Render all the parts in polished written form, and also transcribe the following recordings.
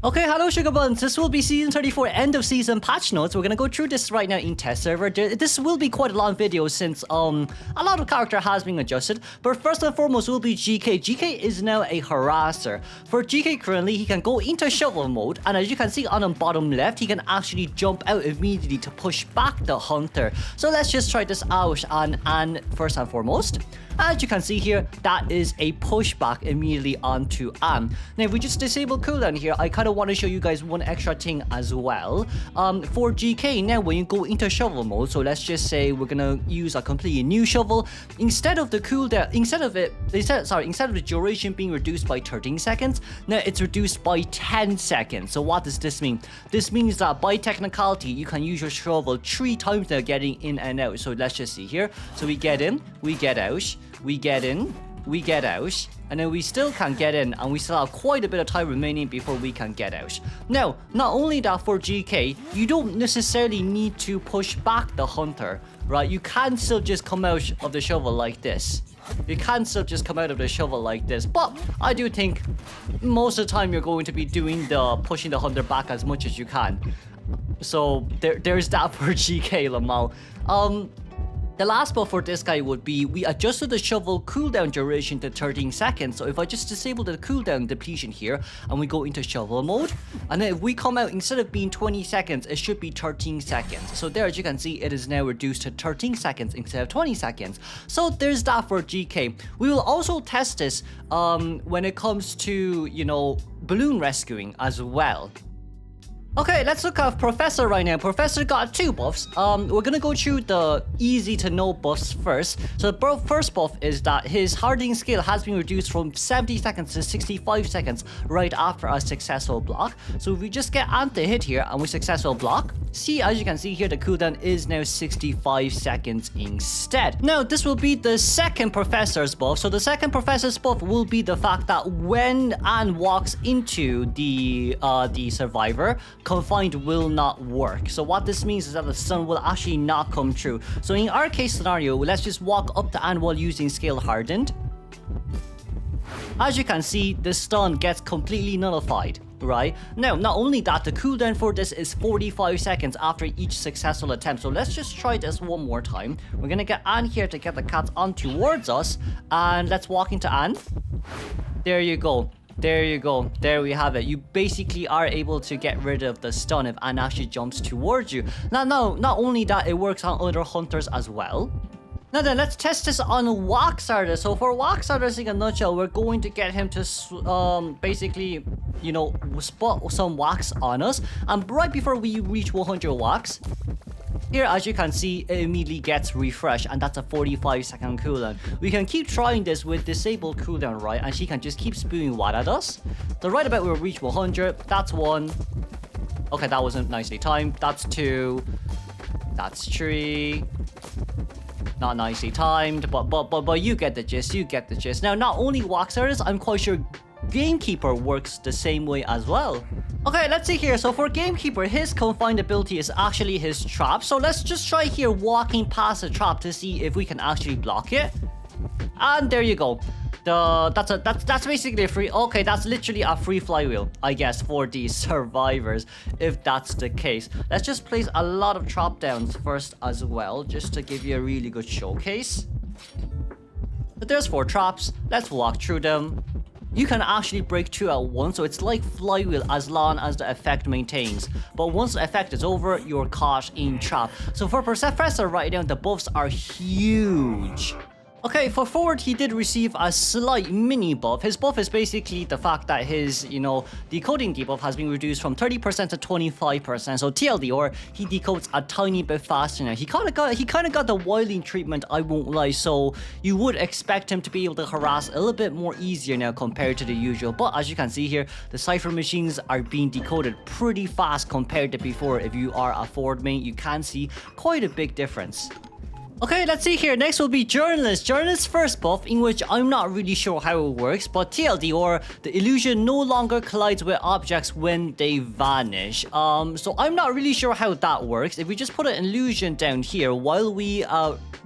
Okay, hello Sugar Buns. This will be season 34 end of season patch notes. We're gonna go through this right now in test server. This will be quite a long video since a lot of character has been adjusted. But first and foremost will be GK. GK is now a harasser. For GK currently, he can go into shovel mode, and as you can see on the bottom left, he can actually jump out immediately to push back the hunter. So let's just try this out on Anne first and foremost. As you can see here, that is a pushback immediately onto Anne. Now, if we just disable cooldown here, I kind of want to show you guys one extra thing as well. For GK, now when you go into shovel mode, so let's just say we're gonna use a completely new shovel. Instead of the cooldown, instead of the duration being reduced by 13 seconds, now it's reduced by 10 seconds. So what does this mean? This means that by technicality, you can use your shovel 3 times now getting in and out. So let's just see here. So we get in, we get out. We get in, we get out, and then we still can get in, and we still have quite a bit of time remaining before we can get out. Now, not only that for GK, you don't necessarily need to push back the hunter, right? You can still just come out of the shovel like this. You can still just come out of the shovel like this, but I do think most of the time you're going to be doing the pushing the hunter back as much as you can. So there's that for GK, Lamal. The last buff for this guy would be, we adjusted the shovel cooldown duration to 13 seconds. So if I just disable the cooldown depletion here, and we go into shovel mode, and then if we come out, instead of being 20 seconds, it should be 13 seconds. So there, as you can see, it is now reduced to 13 seconds instead of 20 seconds. So there's that for GK. We will also test this when it comes to, you know, balloon rescuing as well. Okay, let's look at Professor right now. Professor got 2 buffs. We're gonna go through the easy to know buffs first. So the first buff is that his hardening skill has been reduced from 70 seconds to 65 seconds right after a successful block. So if we just get anti hit here and we successful block, see, as you can see here, the cooldown is now 65 seconds instead. Now, this will be the second Professor's buff. So the second Professor's buff will be the fact that when Anne walks into the survivor, confined will not work. So what this means is that the stun will actually not come true. So in our case scenario, let's just walk up to Anne while using skill hardened. As you can see, the stun gets completely nullified. Right? Now, not only that, the cooldown for this is 45 seconds after each successful attempt. So let's just try this one more time. We're gonna get Anne here to get the cat on towards us. And let's walk into Anne. There you go. There you go. There we have it. You basically are able to get rid of the stun if Anne actually jumps towards you. Now, not only that, it works on other hunters as well. Now then, let's test this on Wax Artist. So for Wax Artist, in a nutshell, we're going to get him to basically, you know, spot some wax on us. And right before we reach 100 wax, here, as you can see, it immediately gets refreshed, and that's a 45-second cooldown. We can keep trying this with disabled cooldown, right? And she can just keep spewing what at us. So right about we'll reach 100. That's 1. Okay, that wasn't nicely timed. That's 2. That's 3. Not nicely timed, but you get the gist. You get the gist. Now, not only Wax Artist, I'm quite sure GraveKeeper works the same way as well. Okay, let's see here. So for GraveKeeper, his confined ability is actually his trap. So let's just try here walking past the trap to see if we can actually block it. And there you go. That's basically a free. Okay, that's literally a free flywheel, I guess, for the survivors, if that's the case. Let's just place a lot of trap downs first as well, just to give you a really good showcase. But there's 4 traps. Let's walk through them. You can actually break 2 at once, so it's like flywheel as long as the effect maintains. But once the effect is over, you're caught in trap. So for Professor right now, the buffs are huge. Okay, for forward, he did receive a slight mini buff. His buff is basically the fact that his, you know, decoding debuff has been reduced from 30% to 25%. So TLDR, he decodes a tiny bit faster now. He kind of got the wilding treatment, I won't lie. So you would expect him to be able to harass a little bit more easier now compared to the usual. But as you can see here, the cipher machines are being decoded pretty fast compared to before. If you are a forward main, you can see quite a big difference. Okay, let's see here. Next will be Journalist. Journalist's first buff, in which I'm not really sure how it works, but TLD, or the illusion no longer collides with objects when they vanish. So I'm not really sure how that works. If we just put an illusion down here while we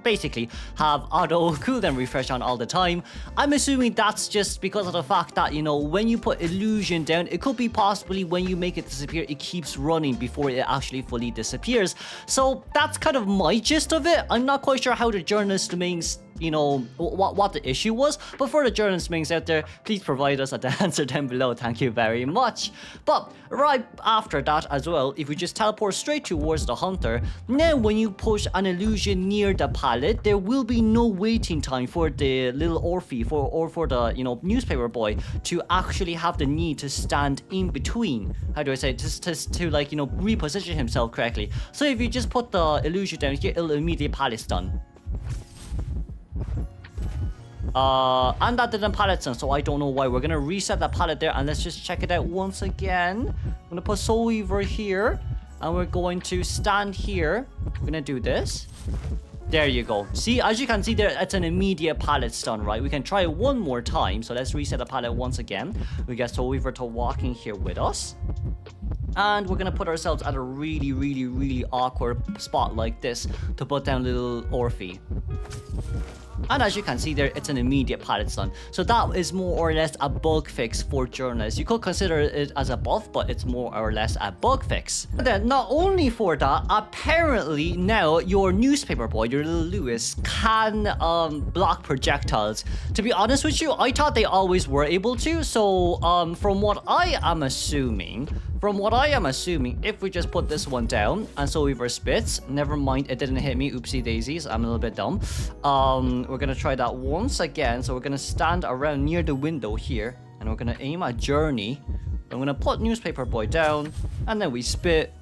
basically have auto cooldown refresh on all the time, I'm assuming that's just because of the fact that, you know, when you put illusion down, it could be possibly when you make it disappear, it keeps running before it actually fully disappears. So that's kind of my gist of it. I'm not quite sure how the Journalist mains, you know, what the issue was, but for the Journalist mains out there, please provide us the answer down below. Thank you very much. But right after that as well, if we just teleport straight towards the Hunter, now when you push an illusion near the palette, there will be no waiting time for the little Orphe or for the, you know, newspaper boy to actually have the need to stand in between. How do I say it? To like, you know, reposition himself correctly. So if you just put the illusion down here, it'll immediately palette stun. And that didn't palette stun, so I don't know why. We're gonna reset that palette there, and let's just check it out once again. I'm gonna put Soul Weaver here, and we're going to stand here. We're gonna do this. There you go. See, as you can see there, it's an immediate palette stun, right? We can try it one more time. So let's reset the palette once again. We get Soul Weaver to walking here with us. And we're gonna put ourselves at a really awkward spot like this to put down little Orphe. And as you can see there, it's an immediate palette stun. So that is more or less a bug fix for Journalists. You could consider it as a buff, but it's more or less a bug fix. And then not only for that, apparently now your newspaper boy, your little Lewis, can block projectiles. To be honest with you, I thought they always were able to. So from what I am assuming, if we just put this one down and Soul Weaver spits, never mind, it didn't hit me, oopsie daisies, I'm a little bit dumb. We're gonna try that once again. So we're gonna stand around near the window here, and we're gonna aim at Journey. I'm gonna put newspaper boy down, and then we spit.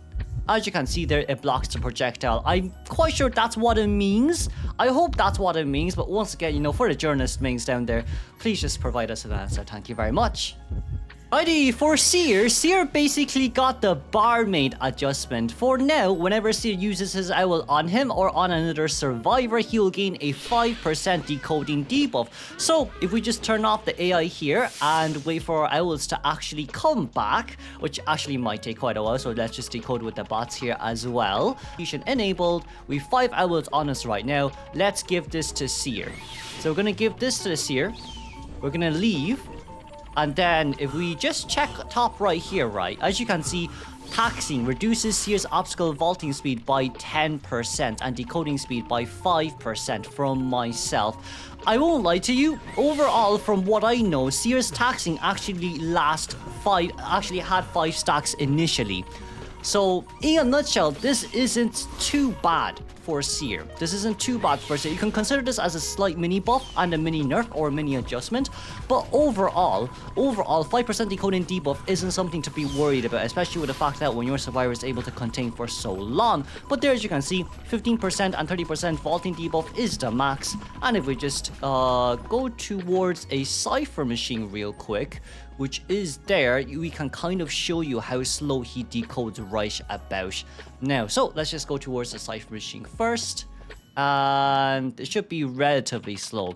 As you can see there, it blocks the projectile. I'm quite sure that's what it means. I hope that's what it means, but once again, you know, for the Journalist mains down there, please just provide us an answer. Thank you very much. Alrighty, for Seer, Seer basically got the barmaid adjustment. For now, whenever Seer uses his owl on him or on another survivor, he will gain a 5% decoding debuff. So if we just turn off the AI here and wait for our owls to actually come back, which actually might take quite a while, so let's just decode with the bots here as well. Fusion enabled, we have 5 owls on us right now. Let's give this to Seer. So we're gonna give this to the Seer. We're gonna leave. And then if we just check top right here, right, as you can see, taxing reduces Seer's obstacle vaulting speed by 10% and decoding speed by 5% from myself. I won't lie to you, overall from what I know, Seer's taxing actually had 5 stacks initially. So in a nutshell, this isn't too bad for Seer. This isn't too bad for Seer. You can consider this as a slight mini buff and a mini nerf or a mini adjustment. But overall, 5% decoding debuff isn't something to be worried about, especially with the fact that when your survivor is able to contain for so long. But there, as you can see, 15% and 30% vaulting debuff is the max. And if we just go towards a cipher machine real quick, which is there, we can kind of show you how slow he decodes right about now. So let's just go towards the cipher machine first, and it should be relatively slow.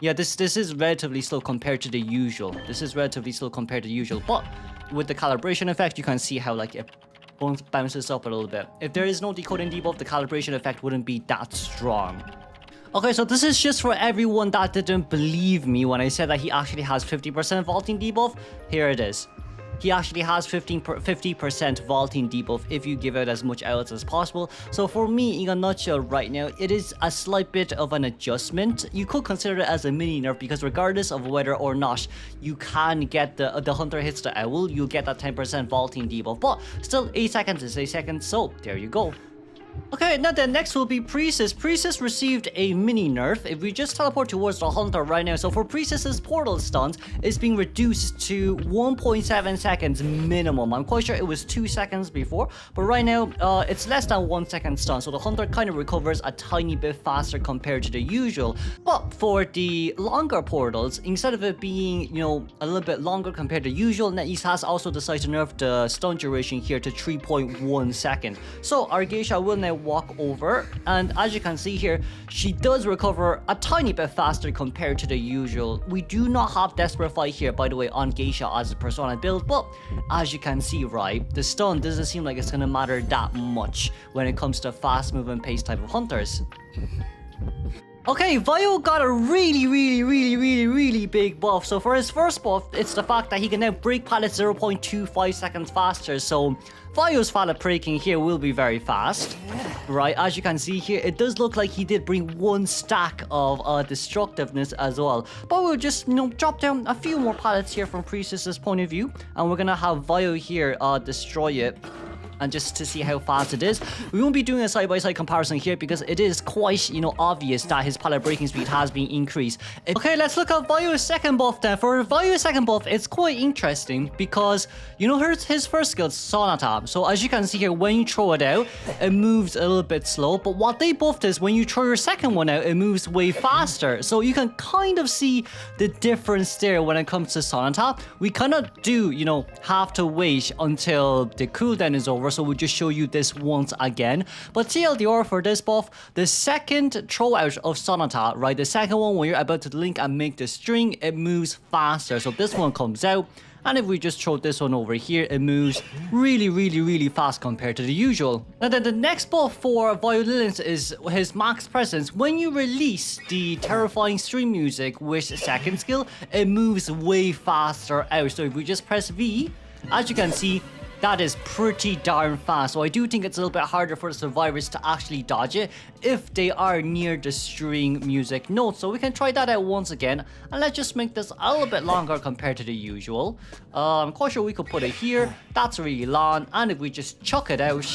Yeah, this is relatively slow compared to the usual. But with the calibration effect, you can see how like it bounces up a little bit. If there is no decoding debuff, the calibration effect wouldn't be that strong. Okay, so this is just for everyone that didn't believe me when I said that he actually has 50% vaulting debuff. Here it is. He actually has 50% vaulting debuff if you give out as much outs as possible. So for me, in a nutshell right now, it is a slight bit of an adjustment. You could consider it as a mini nerf, because regardless of whether or not you can get the hunter hits the owl, you'll get that 10% vaulting debuff. But still, 8 seconds is 8 seconds, so there you go. Okay, now the next will be Priestess. Priestess received a mini nerf. If we just teleport towards the Hunter right now, so for Priestess's portal stuns, it's being reduced to 1.7 seconds minimum. I'm quite sure it was 2 seconds before, but right now it's less than 1 second stun, so the Hunter kind of recovers a tiny bit faster compared to the usual. But for the longer portals, instead of it being, you know, a little bit longer compared to usual, NetEase has also decided to nerf the stun duration here to 3.1 seconds. So our geisha will now now walk over, and as you can see here, she does recover a tiny bit faster compared to the usual. We do not have Desperate Fight here, by the way, on Geisha as a persona build, but as you can see, right, the stun doesn't seem like it's gonna matter that much when it comes to fast moving pace type of hunters. Okay, Vio got a really big buff. So for his first buff, it's the fact that he can now break pallets 0.25 seconds faster. So Vio's pallet breaking here will be very fast. Right, as you can see here, it does look like he did bring one stack of destructiveness as well. But we'll just, you know, drop down a few more pallets here from Priestess's point of view. And we're gonna have Vio here destroy it. And just to see how fast it is. We won't be doing a side-by-side comparison here because it is quite, you know, obvious that his pallet breaking speed has been increased. Okay, let's look at Vio's second buff then. For Vio's second buff, it's quite interesting because, you know, his first skill is Sonata. So as you can see here, when you throw it out, it moves a little bit slow. But what they buffed is when you throw your second one out, it moves way faster. So you can kind of see the difference there when it comes to Sonata. We kind of do, you know, have to wait until the cooldown is over. So we'll just show you this once again. But TLDR for this buff, the second throw out of Sonata, right, the second one when you're about to link and make the string, it moves faster. So this one comes out, and if we just throw this one over here, it moves really fast compared to the usual. Now then, the next buff for Violinist is his max presence. When you release the terrifying stream music with second skill, it moves way faster out. So if we just press V, as you can see, that is pretty darn fast. So I do think it's a little bit harder for the survivors to actually dodge it if they are near the string music note. So we can try that out once again. And let's just make this a little bit longer compared to the usual. I'm quite sure we could put it here. That's really long. And if we just chuck it out,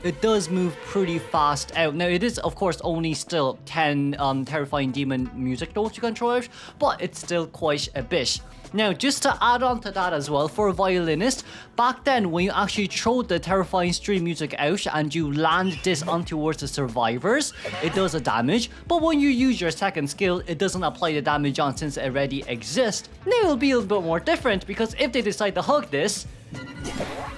it does move pretty fast out. Now, it is, of course, only still 10 terrifying demon music notes you can throw out, but it's still quite a bit. Now, just to add on to that as well, for a Violinist, back then when you actually throw the terrifying stream music out and you land this on towards the survivors, it does a damage. But when you use your second skill, it doesn't apply the damage on since it already exists. Now it will be a little bit more different because if they decide to hug this,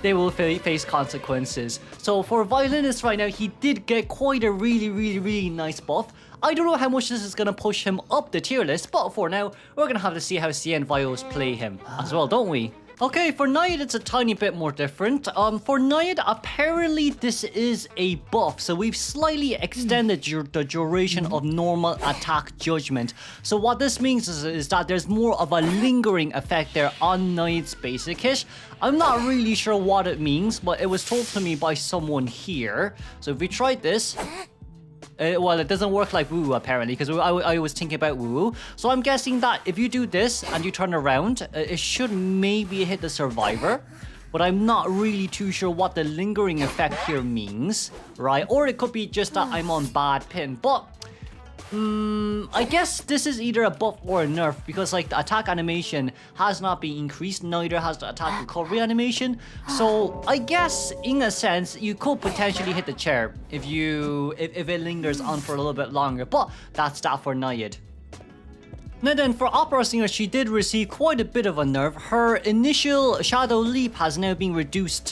they will face consequences. So for Violinist right now, he did get quite a really nice buff. I don't know how much this is going to push him up the tier list, but for now, we're going to have to see how CN Vios play him as well, don't we? Okay, for Naiad, it's a tiny bit more different. For Naiad, apparently this is a buff. So we've slightly extended the duration of normal attack judgment. So what this means is that there's more of a lingering effect there on Naiad's basic hit. I'm not really sure what it means, but it was told to me by someone here. So if we try this... well, it doesn't work like Woo apparently, because I was thinking about Woo. So I'm guessing that if you do this and you turn around, it should maybe hit the survivor. But I'm not really too sure what the lingering effect here means, right? Or it could be just that I'm on bad pin. But I guess this is either a buff or a nerf, because like the attack animation has not been increased, neither has the attack recovery animation. So I guess in a sense you could potentially hit the chair if it lingers on for a little bit longer, but that's that for Naiad. Now then, for Opera Singer, she did receive quite a bit of a nerf. Her initial Shadow Leap has now been reduced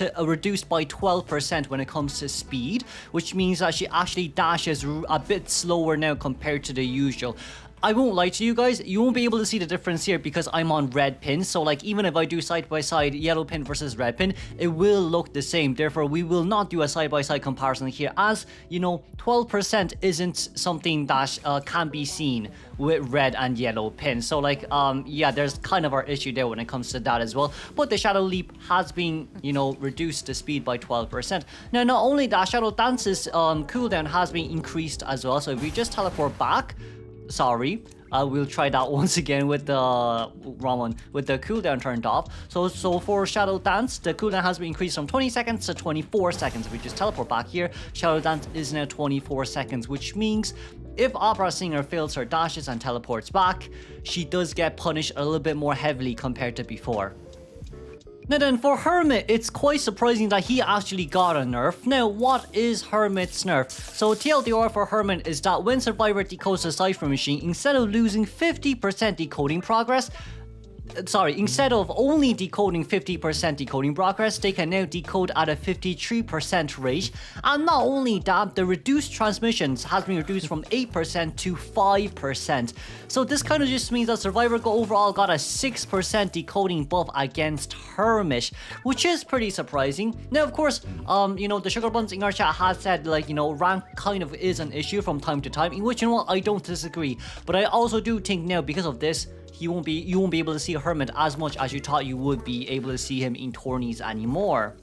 by 12% when it comes to speed, which means that she actually dashes a bit slower now compared to the usual. I won't lie to you guys, you won't be able to see the difference here because I'm on red pin. So like even if I do side by side yellow pin versus red pin, it will look the same. Therefore, we will not do a side by side comparison here, as you know, 12% isn't something that can be seen with red and yellow pin. So like yeah, there's kind of our issue there when it comes to that as well. But the Shadow Leap has been, you know, reduced the speed by 12%. Now not only that, Shadow Dance's cooldown has been increased as well. So if we just teleport back, sorry, we'll try that once again with the wrong one, with the cooldown turned off. So for Shadow Dance, the cooldown has been increased from 20 seconds to 24 seconds. If we just teleport back here, Shadow Dance is now 24 seconds, which means if Opera Singer fails her dashes and teleports back, she does get punished a little bit more heavily compared to before. Now then, for Hermit, it's quite surprising that he actually got a nerf. Now, what is Hermit's nerf? So TLDR for Hermit is that when Survivor decodes the Cypher machine, instead of losing 50% decoding progress, instead of only decoding 50% decoding progress, they can now decode at a 53% rate. And not only that, the reduced transmissions has been reduced from 8% to 5%. So this kind of just means that Survivor overall got a 6% decoding buff against Hermit, which is pretty surprising. Now, of course, the Sugar Buns in our chat has said, like, rank kind of is an issue from time to time, in which, I don't disagree. But I also do think now, because of this, you won't be able to see Hermit as much as you thought you would be able to see him in tourneys anymore.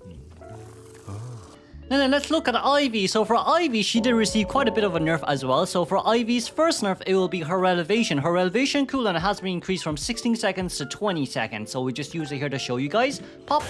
And then let's look at Ivy. So for Ivy, she did receive quite a bit of a nerf as well. So for Ivy's first nerf, it will be her elevation. Her elevation cooldown has been increased from 16 seconds to 20 seconds. So we just use it here to show you guys. Pop.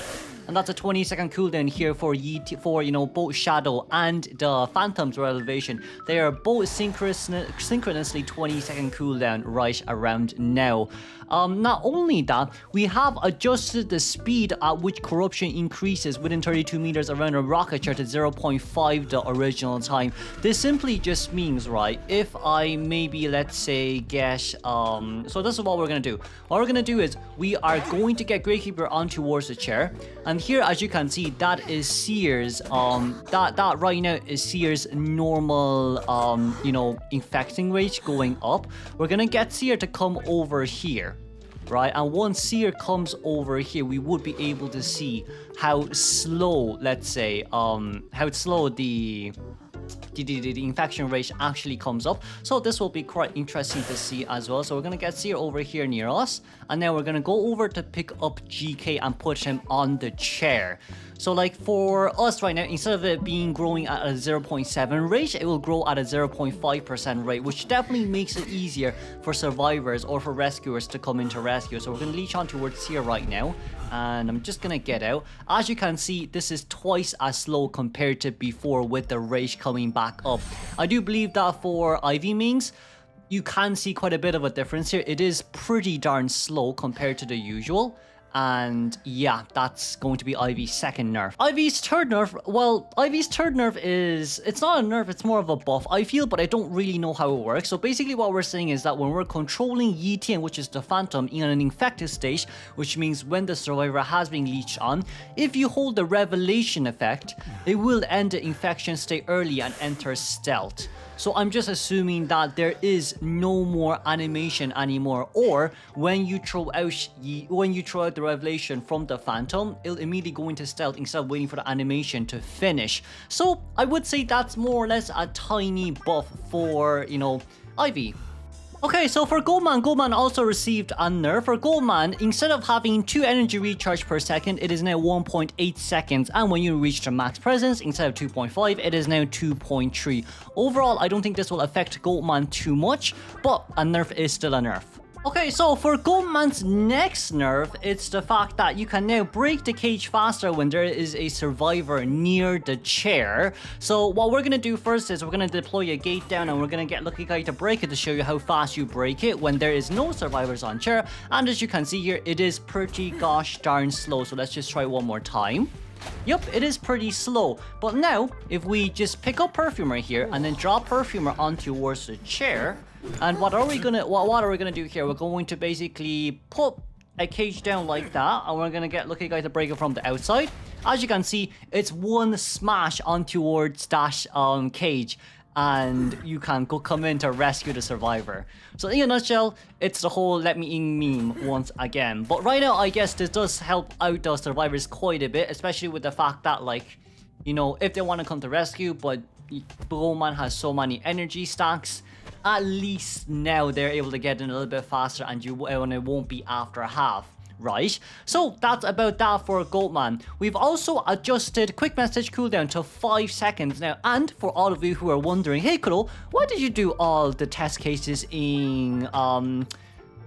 And that's a 20-second cooldown here for both Shadow and the Phantom's elevation. They are both synchronously 20-second cooldown right around now. Not only that, we have adjusted the speed at which corruption increases within 32 meters around a rocket chair to 0.5 the original time. This simply just means, right, if I maybe, let's say, get, so this is what we're gonna do. What we're gonna do is, we are going to get GraveKeeper on towards the chair. And here, as you can see, that is Seer's, that right now is Seer's normal, infecting rate going up. We're gonna get Seer to come over here. Right, and once Seer comes over here, we would be able to see how slow, let's say, how slow the infection rate actually comes up. So this will be quite interesting to see as well. So we're gonna get Seer over here near us, and now we're gonna go over to pick up GK and put him on the chair. So like for us right now, instead of it being growing at a 0.7 rate, it will grow at a 0.5% rate, which definitely makes it easier for survivors or for rescuers to come into rescue. So we're going to leech on towards Seer right now, and I'm just going to get out. As you can see, this is twice as slow compared to before with the rate coming back up. I do believe that for Ivy mains, you can see quite a bit of a difference here. It is pretty darn slow compared to the usual. And yeah, that's going to be Ivy's second nerf. Ivy's third nerf, well, Ivy's third nerf is, it's not a nerf, it's more of a buff, I feel, but I don't really know how it works. So basically what we're saying is that when we're controlling Yi-Tian, which is the Phantom, in an infected state, which means when the survivor has been leeched on, if you hold the revelation effect, it will end the infection state early and enter stealth. So I'm just assuming that there is no more animation anymore, or when you throw out the revelation from the Phantom, it'll immediately go into stealth instead of waiting for the animation to finish. So I would say that's more or less a tiny buff for, Ivy. Okay, so for Goatman also received a nerf. For Goatman, instead of having 2 energy recharge per second, it is now 1.8 seconds. And when you reach the max presence, instead of 2.5, it is now 2.3. Overall, I don't think this will affect Goatman too much, but a nerf is still a nerf. Okay, so for Goatman's next nerf, it's the fact that you can now break the cage faster when there is a survivor near the chair. So what we're gonna do first is we're gonna deploy a gate down, and we're gonna get Lucky Guy to break it to show you how fast you break it when there is no survivors on chair. And as you can see here, it is pretty gosh darn slow. So let's just try one more time. Yep, it is pretty slow. But now, if we just pick up Perfumer here and then drop Perfumer on towards the chair, and what are we gonna do here? We're going to basically put a cage down like that, and we're gonna get Lucky Guy to break it from the outside. As you can see, it's one smash on towards that cage, and you can come in to rescue the survivor. So in a nutshell, it's the whole let me in meme once again. But right now, I guess this does help out the survivors quite a bit, especially with the fact that, like, if they want to come to rescue, but Goatman has so many energy stacks, at least now they're able to get in a little bit faster, and it won't be after half. Right, so that's about that for Goatman. We've also adjusted quick message cooldown to 5 seconds now. And for all of you who are wondering, hey Kuro, why did you do all the test cases in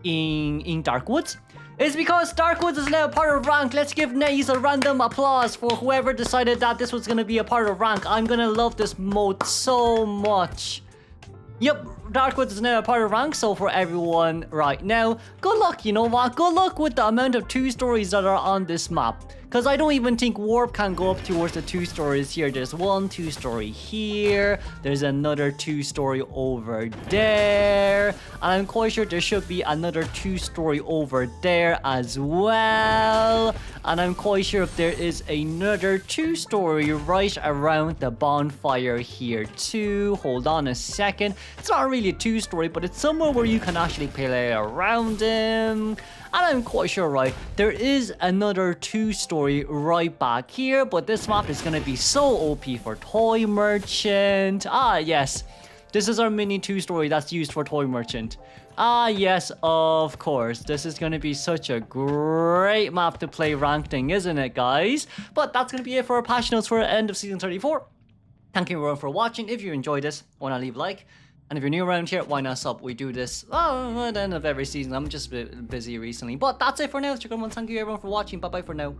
Darkwoods? It's because Darkwoods is now a part of rank. Let's give Naiad a random applause for whoever decided that this was gonna be a part of rank. I'm gonna love this mode so much. Yep, Darkwoods is now a part of rank, so for everyone right now, good luck, you know what? Good luck with the amount of 2 stories that are on this map. Because I don't even think warp can go up towards the 2 stories here. There's 1 2-story here. There's another 2-story over there. And I'm quite sure there should be another 2-story over there as well. And I'm quite sure if there is another 2-story right around the bonfire here too. Hold on a second. It's not really a 2-story, but it's somewhere where you can actually play around them. And I'm quite sure, right, there is another 2-story right back here, but this map is gonna be so OP for Toy Merchant. Ah, yes. This is our mini 2-story that's used for Toy Merchant. Ah, yes, of course. This is gonna be such a great map to play ranking, isn't it, guys? But that's gonna be it for our patch notes for the end of Season 34. Thank you everyone for watching. If you enjoyed this, why not leave a like? And if you're new around here, why not sub? We do this at the end of every season. I'm just a bit busy recently. But that's it for now. Thank you everyone for watching. Bye bye for now.